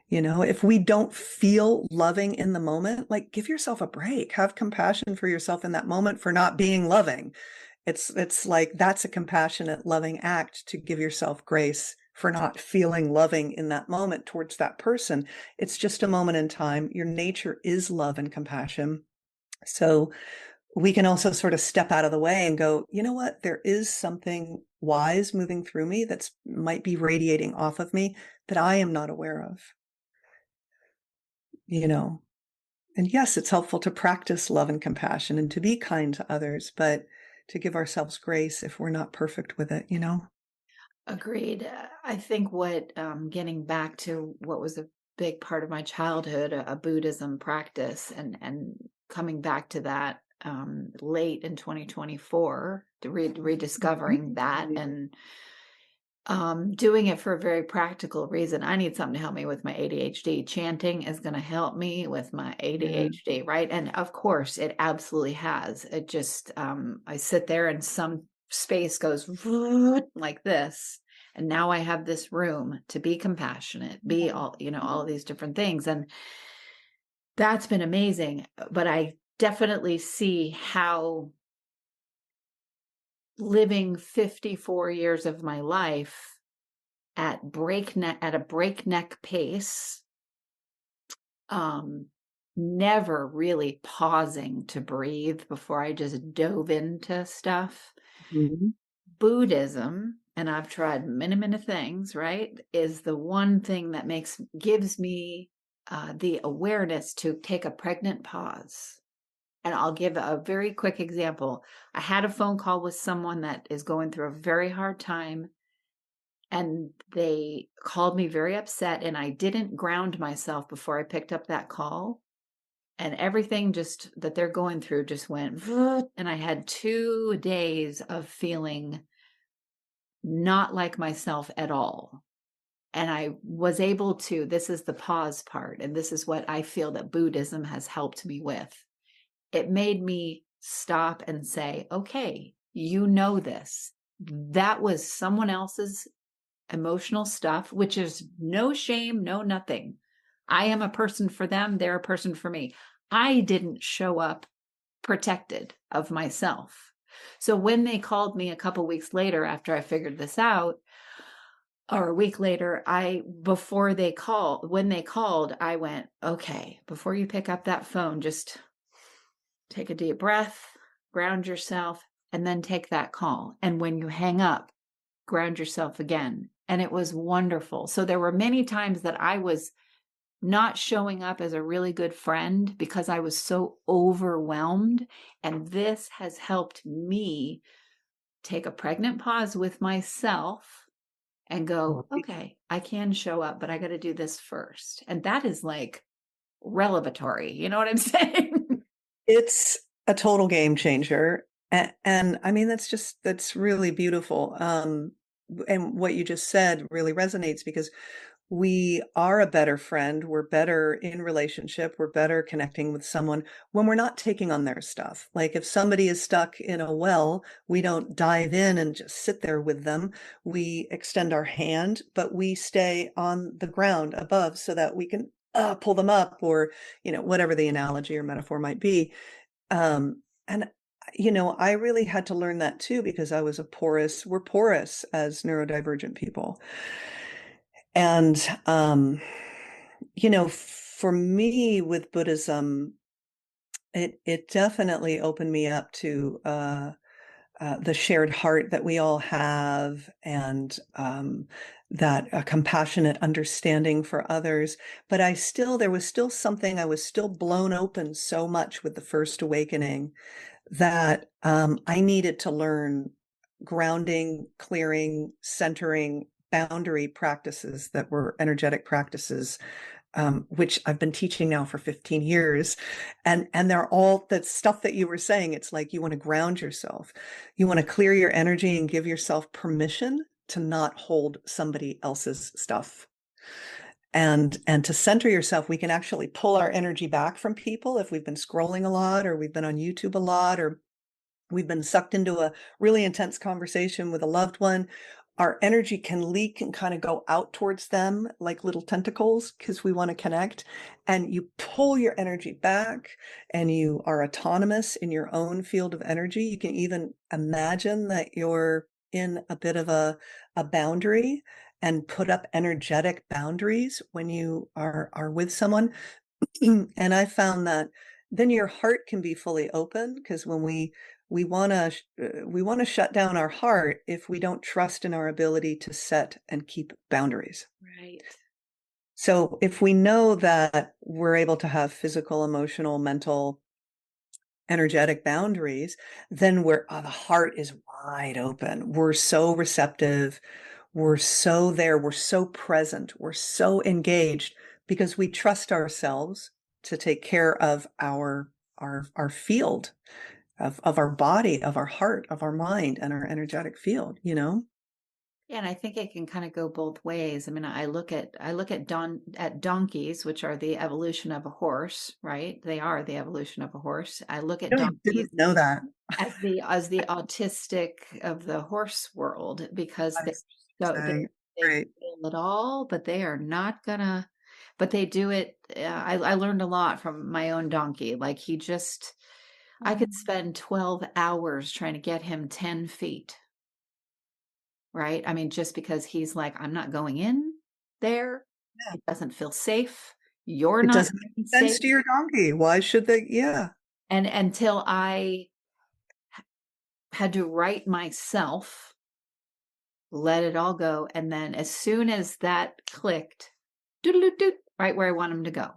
If we don't feel loving in the moment, like, give yourself a break, have compassion for yourself in that moment for not being loving. It's like, that's a compassionate, loving act, to give yourself grace for not feeling loving in that moment towards that person. It's just a moment in time. Your nature is love and compassion. So we can also sort of step out of the way and go, you know what, there is something wise moving through me that's might be radiating off of me that I am not aware of, you know. And yes, it's helpful to practice love and compassion and to be kind to others, but to give ourselves grace if we're not perfect with it, you know. Agreed. I think what getting back to what was a big part of my childhood, a Buddhism practice, and coming back to that late in 2024, to rediscovering that and doing it for a very practical reason. I need something to help me with my ADHD. Chanting is going to help me with my ADHD, right? And of course, it absolutely has. It just, I sit there and some space goes like this. And now I have this room to be compassionate, be all, all of these different things. And that's been amazing. But I definitely see how living 54 years of my life at a breakneck pace, never really pausing to breathe before I just dove into stuff. Mhm. Buddhism, and I've tried many things, right, is the one thing that gives me the awareness to take a pregnant pause. And I'll give a very quick example. I had a phone call with someone that is going through a very hard time, and they called me very upset, and I didn't ground myself before I picked up that call. And everything just that they're going through just went, and I had 2 days of feeling not like myself at all. And I was able to, this is the pause part, and this is what I feel that Buddhism has helped me with. It made me stop and say, okay, you know this. That was someone else's emotional stuff, which is no shame, no nothing. I am a person for them. They're a person for me. I didn't show up protected of myself. So when they called me a couple weeks later after I figured this out, or a week later, when they called, I went, okay, before you pick up that phone, just take a deep breath, ground yourself, and then take that call. And when you hang up, ground yourself again. And it was wonderful. So there were many times that I was not showing up as a really good friend because I was so overwhelmed. And this has helped me take a pregnant pause with myself and go, okay, I can show up, but I got to do this first. And that is like revelatory. You know what I'm saying? It's a total game changer. And I mean, that's really beautiful. And what you just said really resonates because we are a better friend. We're better in relationship. We're better connecting with someone when we're not taking on their stuff. Like if somebody is stuck in a well, we don't dive in and just sit there with them. We extend our hand, but we stay on the ground above so that we can pull them up or, whatever the analogy or metaphor might be. And I really had to learn that too because we're porous as neurodivergent people. And, for me with Buddhism, it definitely opened me up to the shared heart that we all have and that compassionate understanding for others. But there was still something, I was still blown open so much with the first awakening that I needed to learn grounding, clearing, centering, boundary practices that were energetic practices, which I've been teaching now for 15 years. And they're all that stuff that you were saying. It's like you want to ground yourself. You want to clear your energy and give yourself permission to not hold somebody else's stuff. And to center yourself, we can actually pull our energy back from people if we've been scrolling a lot or we've been on YouTube a lot or we've been sucked into a really intense conversation with a loved one. Our energy can leak and kind of go out towards them like little tentacles because we want to connect. And you pull your energy back and you are autonomous in your own field of energy. You can even imagine that you're in a bit of a boundary and put up energetic boundaries when you are with someone. And I found that then your heart can be fully open, because when we want to shut down our heart if we don't trust in our ability to set and keep boundaries. Right. So if we know that we're able to have physical, emotional, mental, energetic boundaries, then the heart is wide open. We're so receptive. We're so there. We're so present. We're so engaged because we trust ourselves to take care of our field of our body, of our heart, of our mind, and our energetic field, you know? Yeah, and I think it can kind of go both ways. I mean, I look at donkeys, which are the evolution of a horse, right? They are the evolution of a horse. I look at No, I donkeys didn't know that. as the autistic of the horse world because I they see so what you're saying. they Right. feel it all, but they are not gonna. But they do it. I learned a lot from my own donkey. Like I could spend 12 hours trying to get him 10 feet. Right? I mean, just because he's like, I'm not going in there. Yeah. It doesn't feel safe. You're It not doesn't feeling make sense safe. to your donkey. Why should they? Yeah. And until I had to write myself, let it all go. And then as soon as that clicked, doot, right where I want him to go.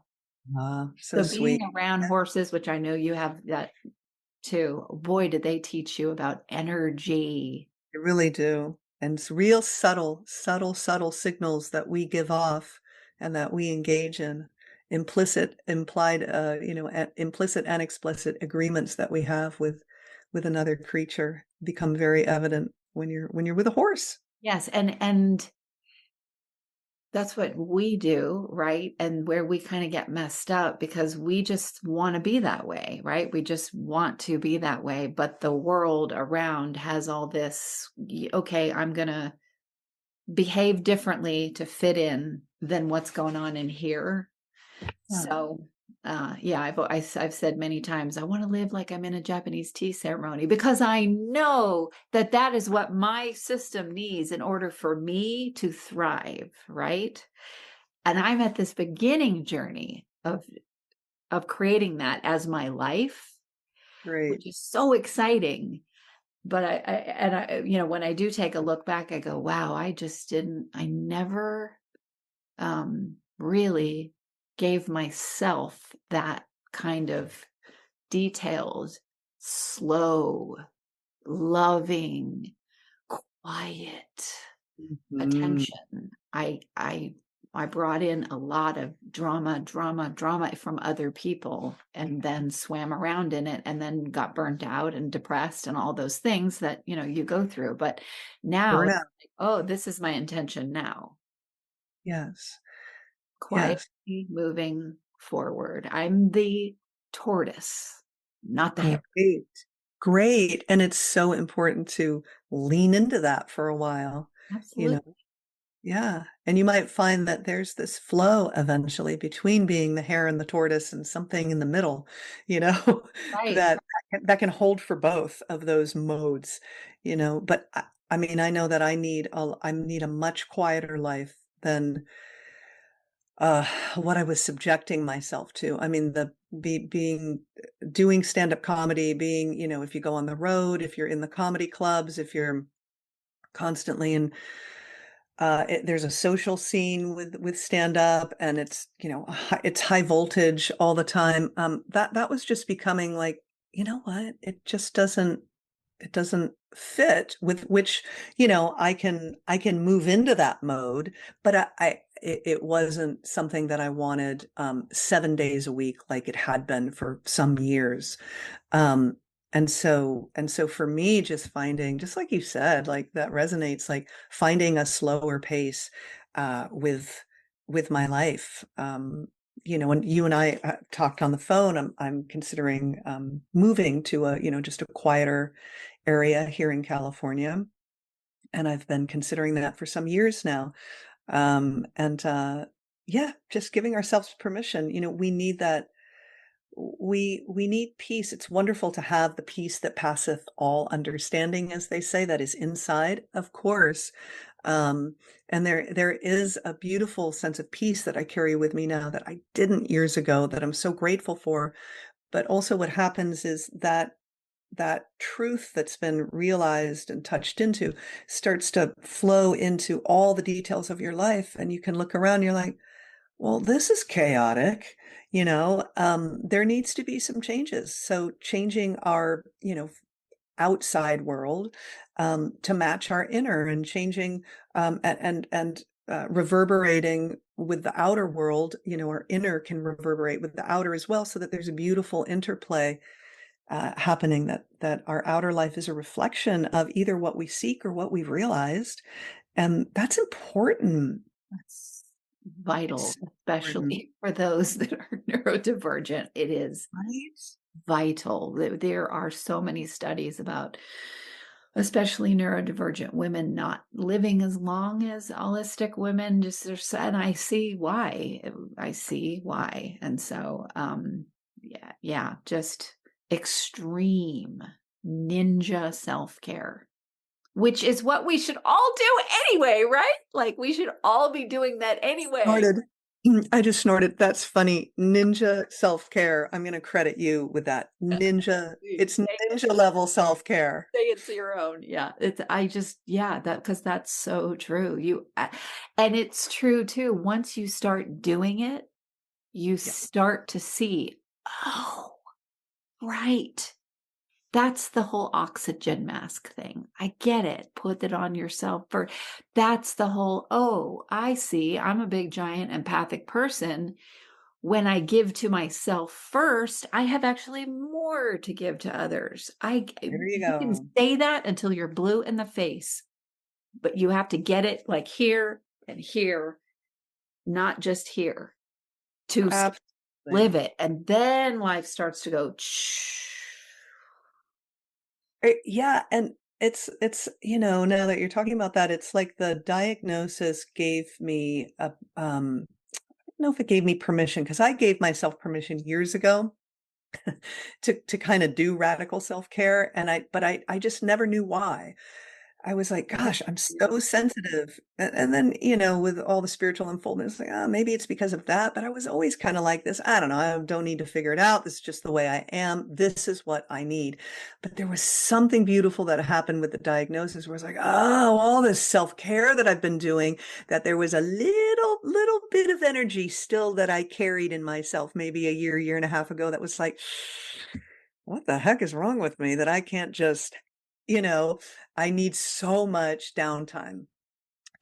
So So being sweet. around horses, which I know you have that too, boy, did they teach you about energy. They really do. And it's real subtle, subtle, subtle signals that we give off and that we engage in. Implicit, implied, implicit and explicit agreements that we have with another creature become very evident when you're with a horse. Yes, and that's what we do, right? And where we kind of get messed up because we just want to be that way, right? We just want to be that way. But the world around has all this, okay, I'm going to behave differently to fit in than what's going on in here. Yeah. So, yeah, I've said many times, I want to live like I'm in a Japanese tea ceremony because I know that that is what my system needs in order for me to thrive, right? And I'm at this beginning journey of creating that as my life, Great. which is so exciting. But when I do take a look back, I go, wow, I never really gave myself that kind of detailed, slow, loving, quiet Mhm. attention. I brought in a lot of drama from other people and then swam around in it and then got burnt out and depressed and all those things that, you go through. But now, it's Burnout. like, oh, this is my intention now. Yes. Yes. Quietly moving forward. I'm the tortoise, not the hare. Great. Great. And it's so important to lean into that for a while, you know? Absolutely. Yeah. And you might find that there's this flow eventually between being the hare and the tortoise and something in the middle, you know, Right. that can hold for both of those modes, But I mean, I know that I need a much quieter life than uh what I was subjecting myself to. I mean, being doing stand-up comedy, being, if you go on the road, if you're in the comedy clubs, if you're constantly in there's a social scene with stand up, and it's, it's high voltage all the time. That was just becoming like, you know what? It doesn't fit with which, I can move into that mode, but it wasn't something that I wanted 7 days a week like it had been for some years. Um, and so for me, just finding, just like you said, like that resonates, like finding a slower pace with my life. When you and I talked on the phone, I'm considering moving to just a quieter area here in California, and I've been considering that for some years now. And Yeah, just giving ourselves permission. We need that we need peace. It's wonderful to have the peace that passeth all understanding, as they say, that is inside, of course. Um, and there is a beautiful sense of peace that I carry with me now that I didn't years ago, that I'm so grateful for. but also what happens is that that truth that's been realized and touched into starts to flow into all the details of your life. And you can look around, you're like, well, this is chaotic. There needs to be some changes. So changing our, outside world to match our inner, and changing reverberating with the outer world. Our inner can reverberate with the outer as well, so that there's a beautiful interplay happening, that our outer life is a reflection of either what we seek or what we've realized. And that's important. That's vital, It's important, especially for those that are neurodivergent. It is right? vital. There are so many studies about especially neurodivergent women not living as long as allistic women. And I see why. And so yeah, just extreme ninja self-care, which is what we should all do anyway, right? Like, we should all be doing that anyway. Snorted. I just snorted. That's funny. Ninja self-care. I'm going to credit you with that. Ninja. It's ninja level self-care. Say it to your own. Yeah. Because that's so true. And it's true too. Once you start doing it, you start to see, oh, right. That's the whole oxygen mask thing. I get it. Put it on yourself first. That's the whole, oh, I see. I'm a big, giant empathic person. When I give to myself first, I have actually more to give to others. There you You can go. say that until you're blue in the face, but you have to get it like here and here, not just here, to Absolutely. live it. And then life starts to go, Yeah, and it's now that you're talking about that, it's like the diagnosis gave me I don't know if it gave me permission, because I gave myself permission years ago to kind of do radical self-care, and I just never knew why. I was like, gosh, I'm so sensitive. And then, with all the spiritual unfoldment, it's like, oh, maybe it's because of that. But I was always kind of like this. I don't know. I don't need to figure it out. This is just the way I am. This is what I need. But there was something beautiful that happened with the diagnosis, where it's like, oh, all this self-care that I've been doing, that there was a little bit of energy still that I carried in myself, maybe a year and a half ago, that was like, what the heck is wrong with me that I can't just, I need so much downtime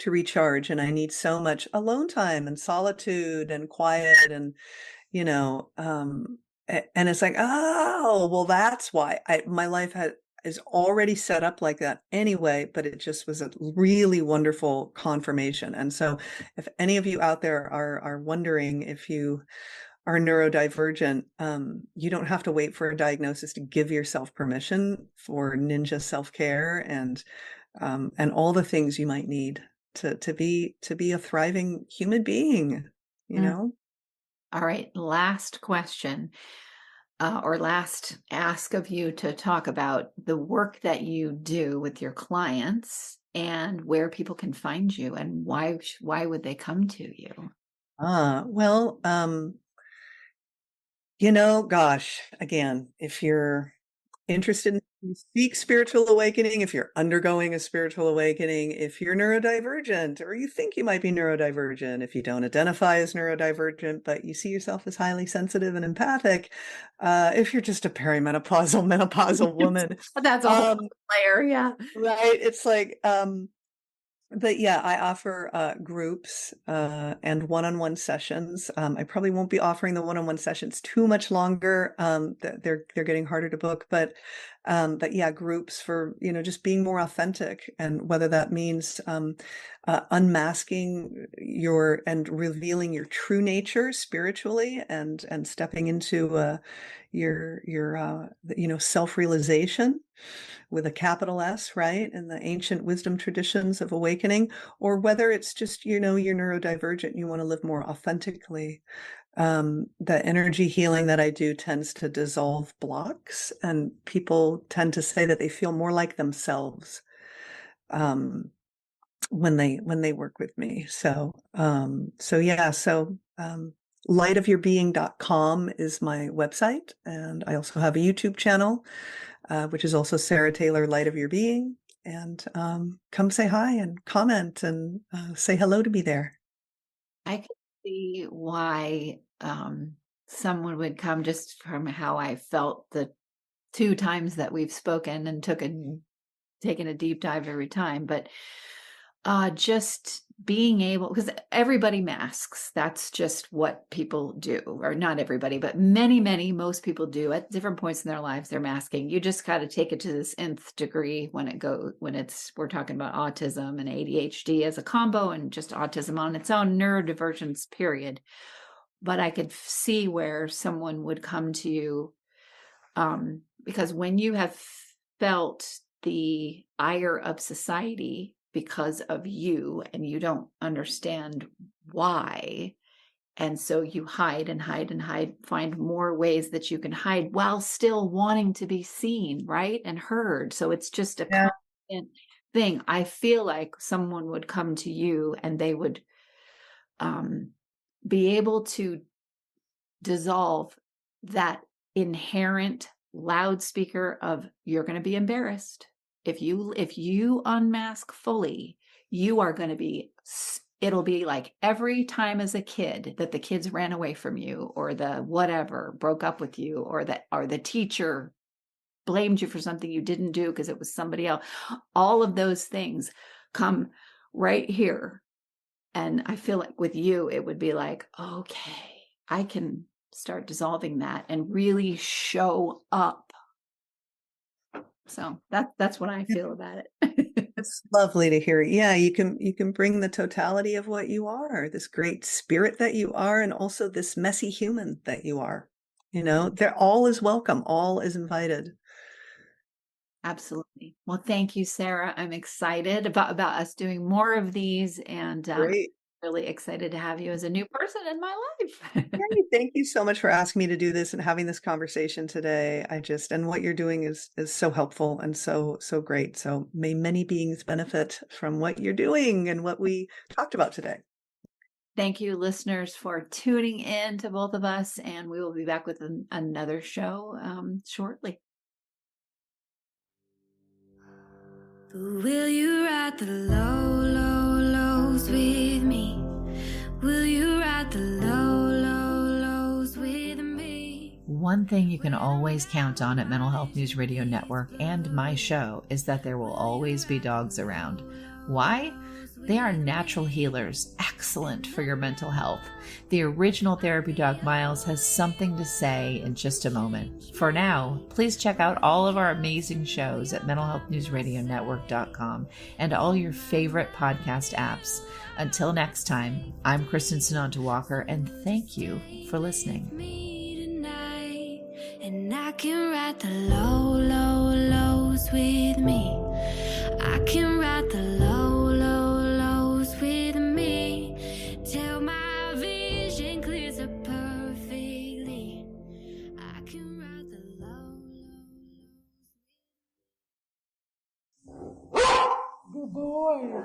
to recharge, and I need so much alone time and solitude and quiet, and, and it's like, oh, well, that's why my life is already set up like that anyway, but it just was a really wonderful confirmation. And so if any of you out there are wondering if you are neurodivergent, you don't have to wait for a diagnosis to give yourself permission for ninja self-care and all the things you might need to be a thriving human being, All right, last question, or last ask of you to talk about the work that you do with your clients and where people can find you, and why would they come to you? Well, gosh, again, if you're interested in, you seek spiritual awakening, if you're undergoing a spiritual awakening, if you're neurodivergent, or you think you might be neurodivergent, if you don't identify as neurodivergent, but you see yourself as highly sensitive and empathic, if you're just a perimenopausal, menopausal woman, That's a whole layer, yeah. right? It's like, but yeah, I offer groups and one-on-one sessions. I probably won't be offering the one-on-one sessions too much longer. They're getting harder to book, but yeah, groups for just being more authentic, and whether that means unmasking and revealing your true nature spiritually, and stepping into your self-realization with a capital S, right? In the ancient wisdom traditions of awakening, or whether it's just, you're neurodivergent, you want to live more authentically. The energy healing that I do tends to dissolve blocks, and people tend to say that they feel more like themselves when they work with me. So yeah, lightofyourbeing.com is my website. And I also have a YouTube channel, which is also Sarah Taylor, Light of Your Being. And come say hi and comment and say hello to me there. I could see why someone would come just from how I felt the 2 times that we've spoken and taken a deep dive every time. But just being able, because everybody masks, that's just what people do, or not everybody, but most people do at different points in their lives. They're masking. You just got to take it to this nth degree when we're talking about autism and ADHD as a combo, and just autism on its own, neurodivergence, period. But I could see where someone would come to you, because when you have felt the ire of society because of you and you don't understand why, and so you hide and hide and hide, find more ways that you can hide while still wanting to be seen, right, and heard. So it's just a constant thing. I feel like someone would come to you and they would be able to dissolve that inherent loudspeaker of, you're going to be embarrassed if you unmask fully. You are going to be, it'll be like every time as a kid that the kids ran away from you, or the whatever broke up with you, or the teacher blamed you for something you didn't do because it was somebody else. All of those things come right here. And I feel like with you, it would be like, okay, I can start dissolving that and really show up. So that's what I feel about it. It's lovely to hear. Yeah, you can bring the totality of what you are, this great spirit that you are, and also this messy human that you are. They're all is welcome, all is invited. Absolutely. Well, thank you, Sarah. I'm excited about us doing more of these, and Great. really excited to have you as a new person in my life. Yay, thank you so much for asking me to do this and having this conversation today. And what you're doing is so helpful and so great. So may many beings benefit from what you're doing and what we talked about today. Thank you, listeners, for tuning in to both of us, and we will be back with another show shortly. Will you ride the low, low, lows with me? Will you ride the low, low, lows with me? One thing you can always count on at Mental Health News Radio Network and my show is that there will always be dogs around. Why? They are natural healers, excellent for your mental health. The original therapy dog Miles has something to say in just a moment. For now, please check out all of our amazing shows at mentalhealthnewsradionetwork.com and all your favorite podcast apps. Until next time, I'm Kristin Sananta Walker, and thank you for listening. And I can ride the low, low, lows with me. I can ride the low, low, lows with me. Till my vision clears up perfectly. I can ride the low, low, lows. Good boy.